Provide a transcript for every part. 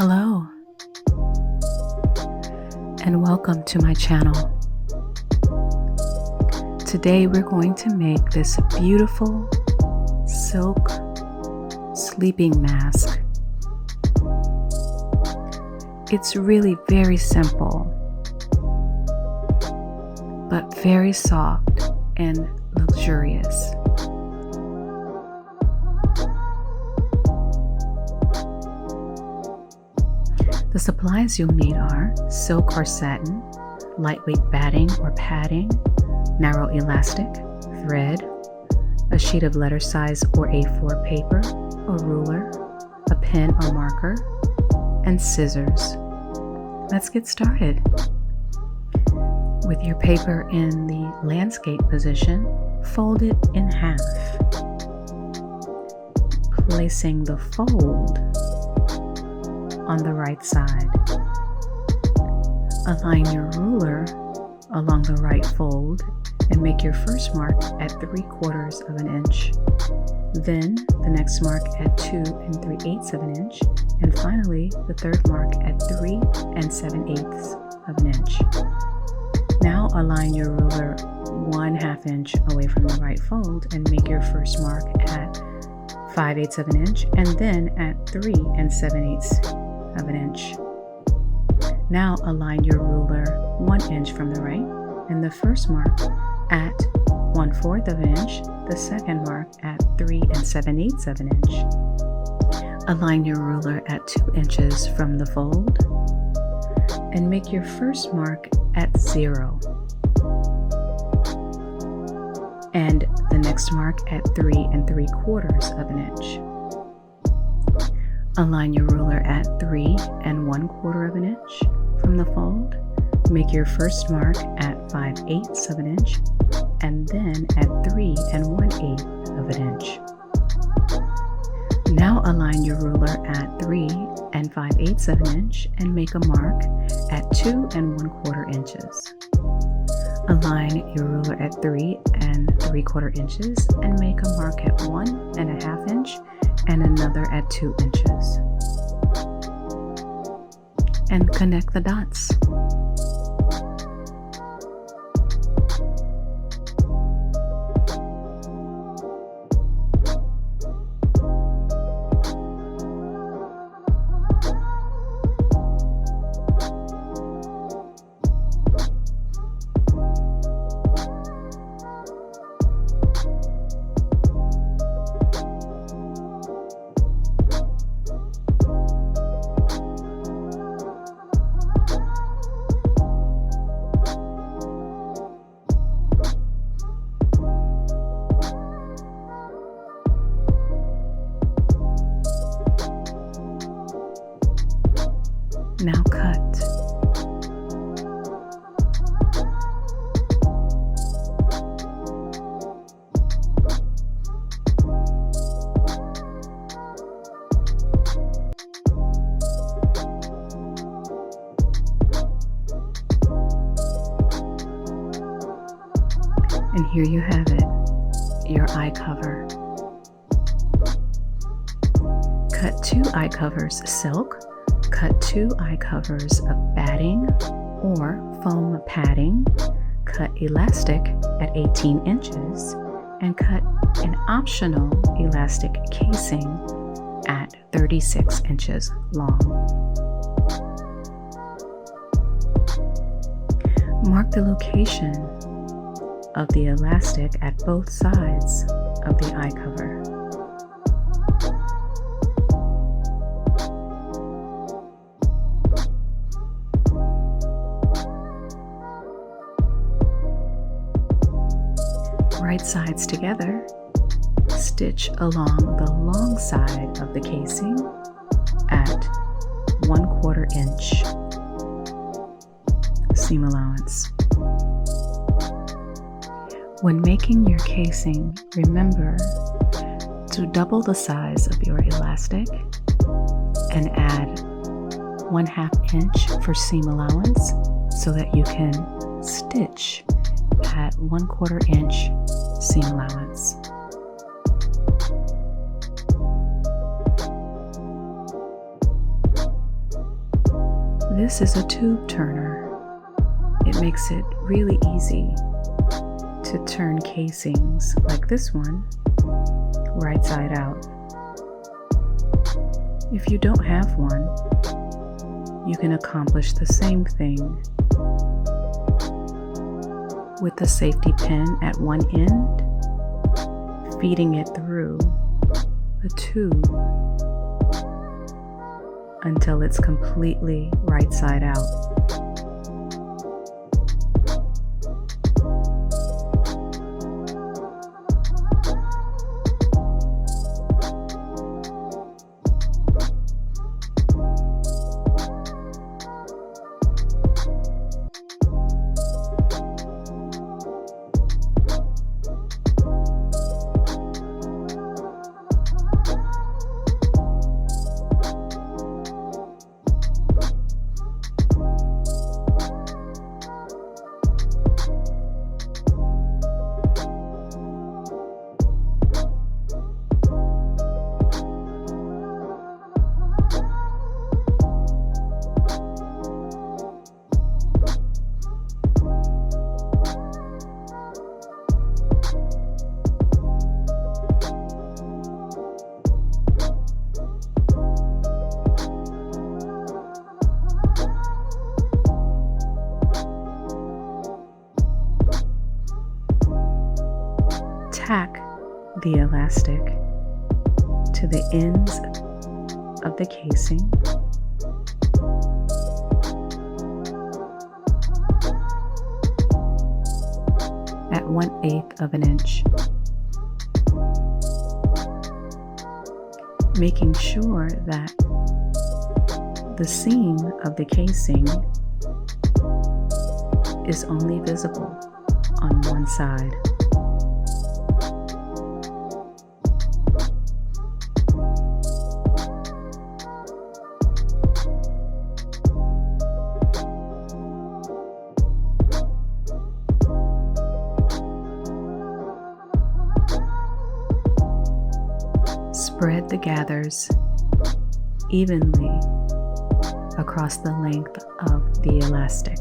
Hello, and welcome to my channel. Today we're going to make this beautiful silk sleeping mask. It's really very simple, but very soft and luxurious. The supplies you'll need are silk or satin, lightweight batting or padding, narrow elastic, thread, a sheet of letter size or A4 paper, a ruler, a pen or marker, and scissors. Let's get started. With your paper in the landscape position, fold it in half, placing the fold on the right side. Align your ruler along the right fold and make your first mark at 3/4 of an inch. Then the next mark at 2 3/8 of an inch, and finally the third mark at 3 7/8 of an inch. Now align your ruler 1/2 inch away from the right fold and make your first mark at 5/8 of an inch, and then at 3 7/8 of an inch. Now align your ruler 1 inch from the right and the first mark at 1/4 of an inch, the second mark at 3 7/8 of an inch. Align your ruler at 2 inches from the fold and make your first mark at 0 and the next mark at 3 3/4 of an inch. Align your ruler at 3 1/4 of an inch from the fold. Make your first mark at 5/8 of an inch and then at 3 1/8 of an inch. Now align your ruler at 3 5/8 of an inch and make a mark at 2 1/4 inches. Align your ruler at 3 3/4 inches and make a mark at 1 1/2 inch and another at 2 inches. And connect the dots. Now cut. And here you have it, your eye cover. Cut 2 eye covers silk. Cut 2 eye covers of batting or foam padding. Cut elastic at 18 inches and cut an optional elastic casing at 36 inches long. Mark the location of the elastic at both sides of the eye cover. Right sides together, stitch along the long side of the casing at 1/4 inch seam allowance. When making your casing, remember to double the size of your elastic and add 1/2 inch for seam allowance so that you can stitch at 1/4 inch seam allowance. This is a tube turner. It makes it really easy to turn casings like this one right side out. If you don't have one, you can accomplish the same thing with the safety pin at one end, feeding it through the tube until it's completely right side out. Tack the elastic to the ends of the casing at 1/8 of an inch, making sure that the seam of the casing is only visible on one side. Spread the gathers evenly across the length of the elastic.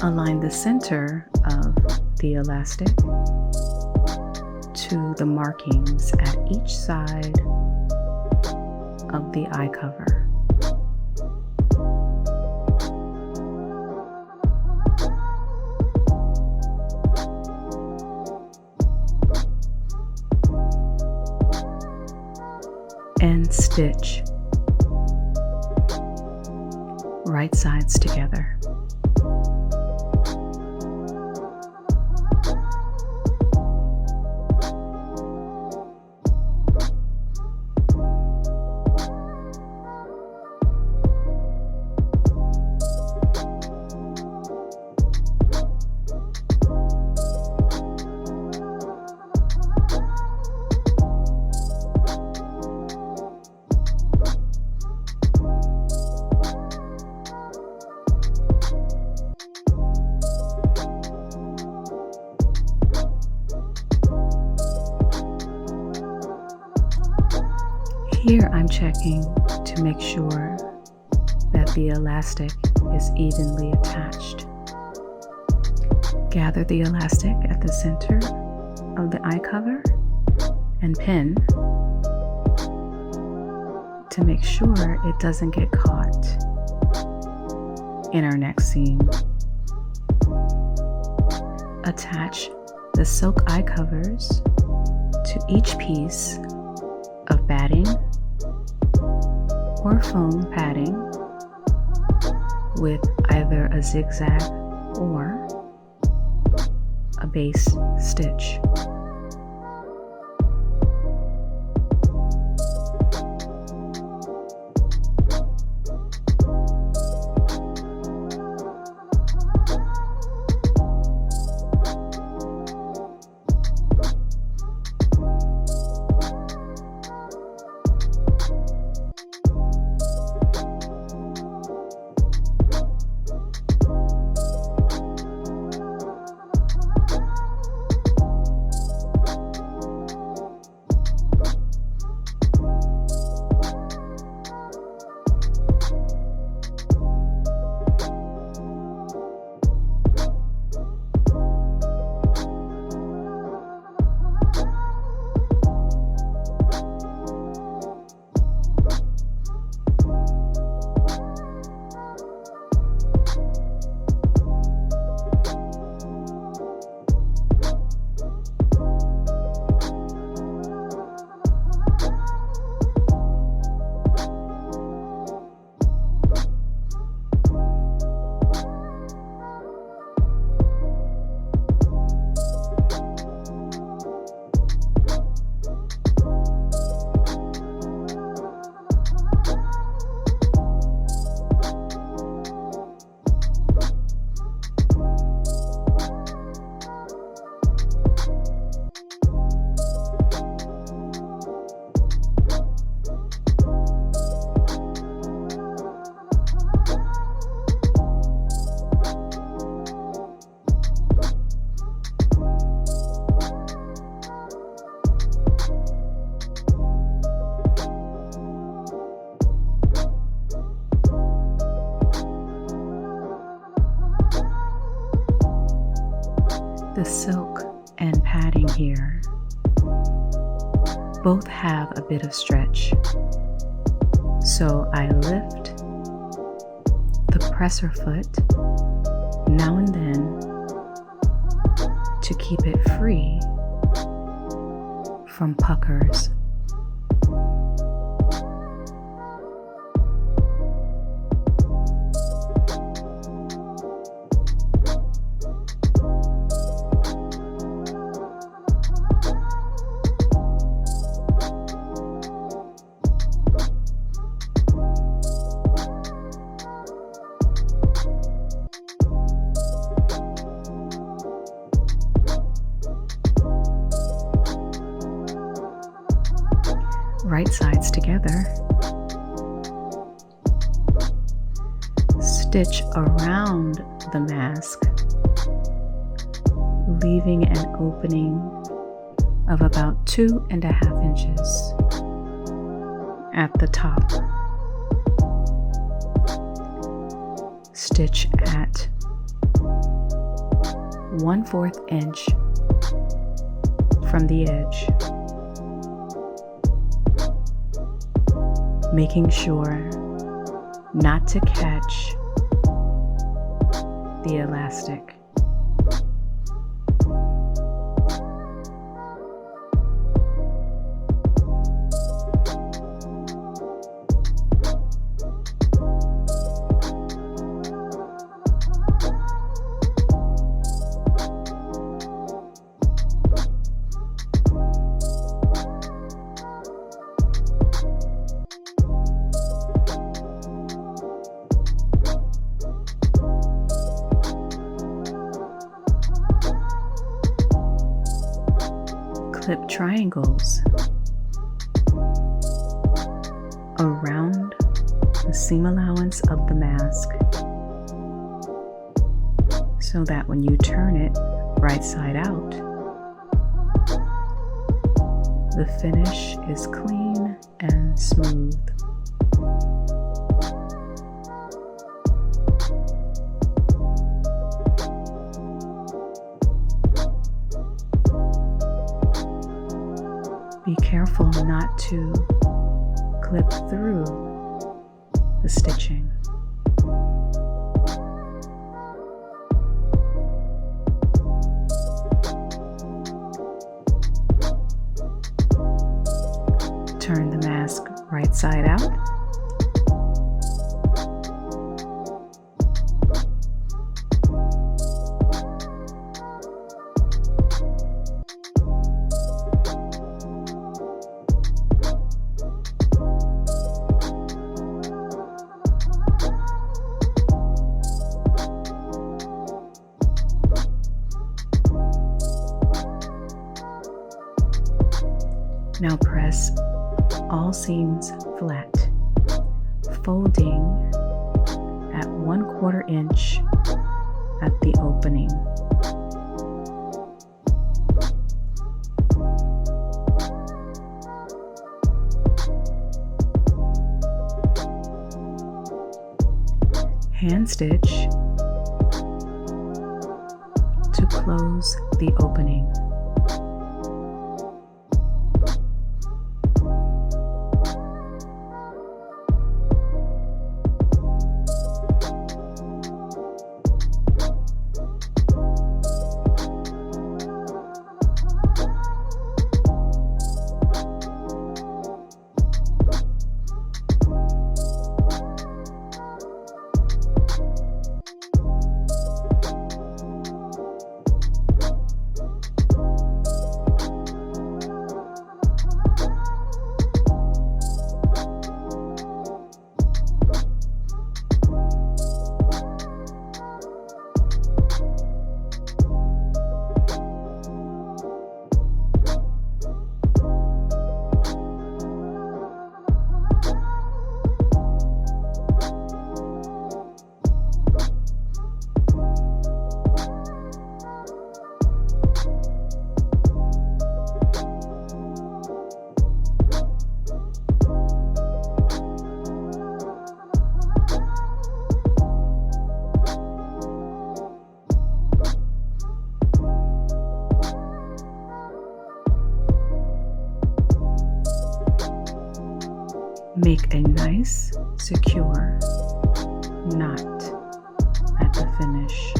Align the center of the elastic to the markings at each side of the eye cover. And stitch right sides together. Here I'm checking to make sure that the elastic is evenly attached. Gather the elastic at the center of the eye cover and pin to make sure it doesn't get caught in our next seam. Attach the silk eye covers to each piece of batting or foam padding with either a zigzag or a base stitch. The silk and padding here both have a bit of stretch, so I lift the presser foot now and then to keep it free from puckers. Right sides together. Stitch around the mask, leaving an opening of about 2.5 inches at the top. Stitch at 1/4 inch from the edge, making sure not to catch the elastic. Clip triangles around the seam allowance of the mask so that when you turn it right side out, the finish is clean and smooth. Be careful not to clip through the stitching. Turn the mask right side out. Now press all seams flat, folding at 1/4 inch at the opening. Hand stitch to close the opening. Make a nice, secure knot at the finish.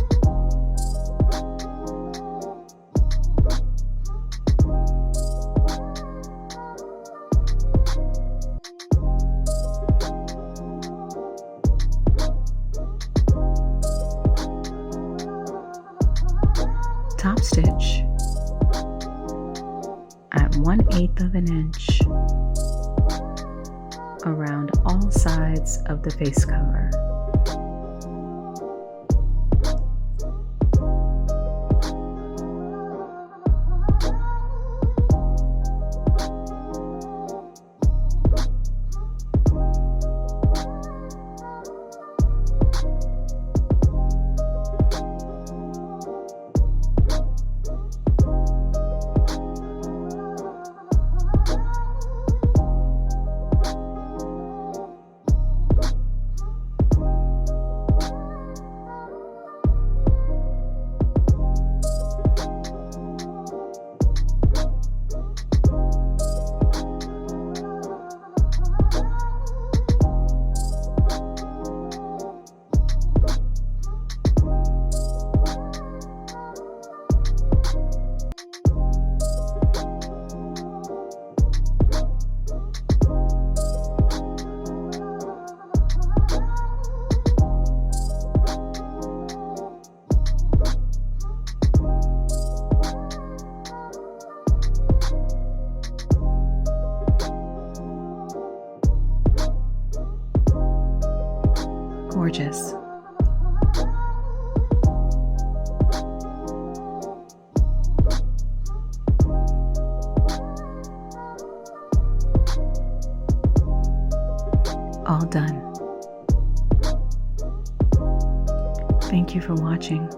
Top stitch at 1/8 of an inch around all sides of the face cover. Gorgeous. All done. Thank you for watching.